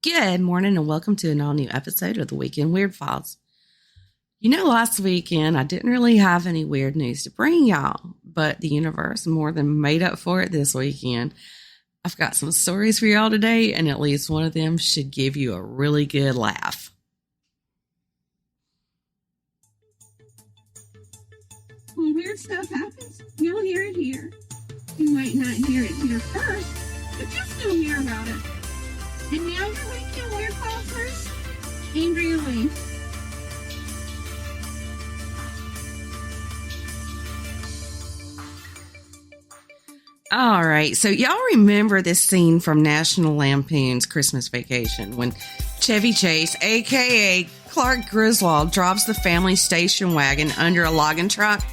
Good morning and welcome to an all-new episode of the Weekend Weird Files. Last weekend I didn't really have any weird news to bring y'all, but the universe more than made up for it this weekend. I've got some stories for y'all today, and at least one of them should give you a really good laugh. When weird stuff happens, you'll hear it here. You might not hear it here first, but you'll still hear about it. And now your Weekend Weird Files first, Andrea Lee. All right, so y'all remember this scene from National Lampoon's Christmas Vacation when Chevy Chase, a.k.a. Clark Griswold, drops the family station wagon under a logging truck?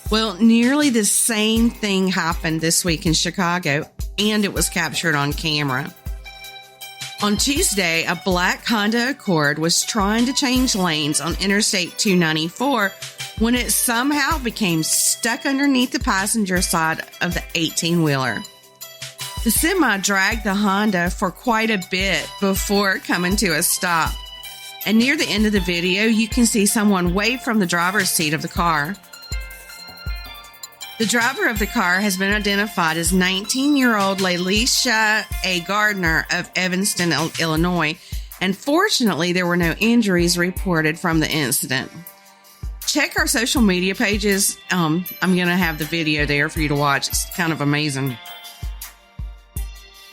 Well, nearly the same thing happened this week in Chicago, and it was captured on camera. On Tuesday, a black Honda Accord was trying to change lanes on Interstate 294 when it somehow became stuck underneath the passenger side of the 18-wheeler. The semi dragged the Honda for quite a bit before coming to a stop. And near the end of the video, you can see someone wave from the driver's seat of the car. The driver of the car has been identified as 19-year-old Lalisha A. Gardner of Evanston, Illinois, and fortunately, there were no injuries reported from the incident. Check our social media pages. I'm going to have the video there for you to watch. It's kind of amazing.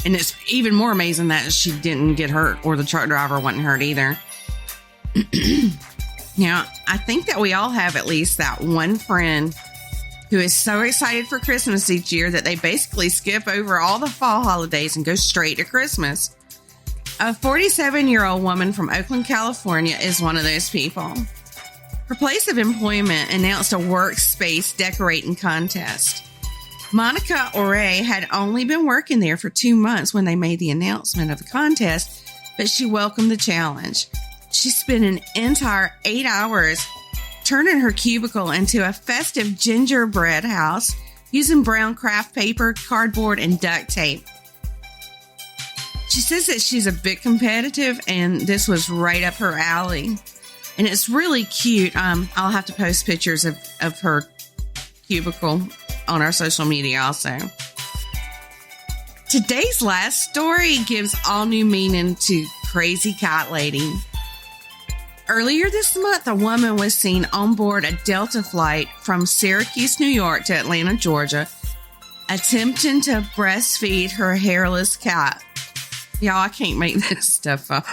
And it's even more amazing that she didn't get hurt, or the truck driver wasn't hurt either. Now, I think that we all have at least that one friend who is so excited for Christmas each year that they basically skip over all the fall holidays and go straight to Christmas. A 47-year-old woman from Oakland, California is one of those people. Her place of employment announced a workspace decorating contest. Monica Oray had only been working there for 2 months when they made the announcement of the contest, but she welcomed the challenge. She spent an entire 8 hours turning her cubicle into a festive gingerbread house using brown craft paper, cardboard, and duct tape. She says that she's a bit competitive, and this was right up her alley. And it's really cute. I'll have to post pictures of her cubicle on our social media also. Today's last story gives all new meaning to Crazy Cat Lady. Earlier this month, a woman was seen on board a Delta flight from Syracuse, New York to Atlanta, Georgia, attempting to breastfeed her hairless cat. Y'all, I can't make this stuff up.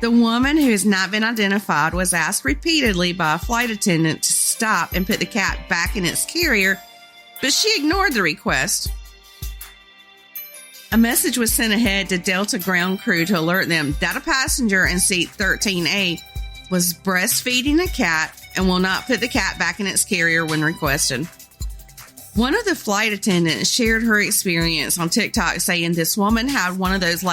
The woman, who has not been identified, was asked repeatedly by a flight attendant to stop and put the cat back in its carrier, but she ignored the request. A message was sent ahead to Delta ground crew to alert them that a passenger in seat 13A was breastfeeding a cat and will not put the cat back in its carrier when requested. One of the flight attendants shared her experience on TikTok, saying this woman had one of those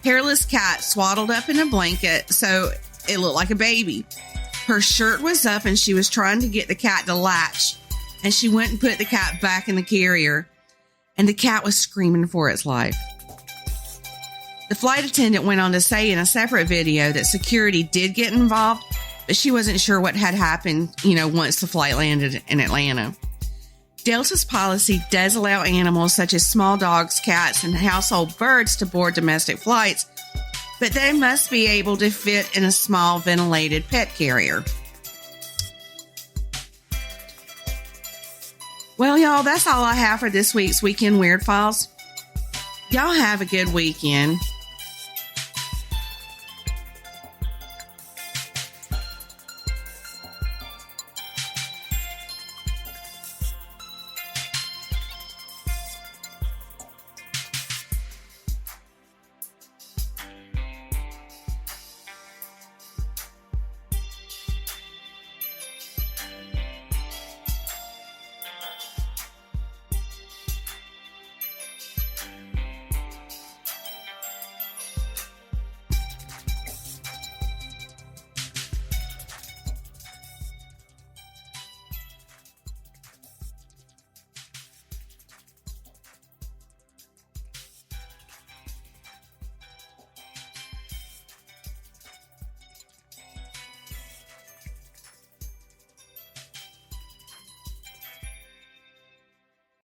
hairless cats swaddled up in a blanket so it looked like a baby. Her shirt was up and she was trying to get the cat to latch, and she went and put the cat back in the carrier. And the cat was screaming for its life. The flight attendant went on to say in a separate video that security did get involved, but she wasn't sure what had happened, once the flight landed in Atlanta. Delta's policy does allow animals such as small dogs, cats, and household birds to board domestic flights, but they must be able to fit in a small ventilated pet carrier. Well, y'all, that's all I have for this week's Weekend Weird Files. Y'all have a good weekend.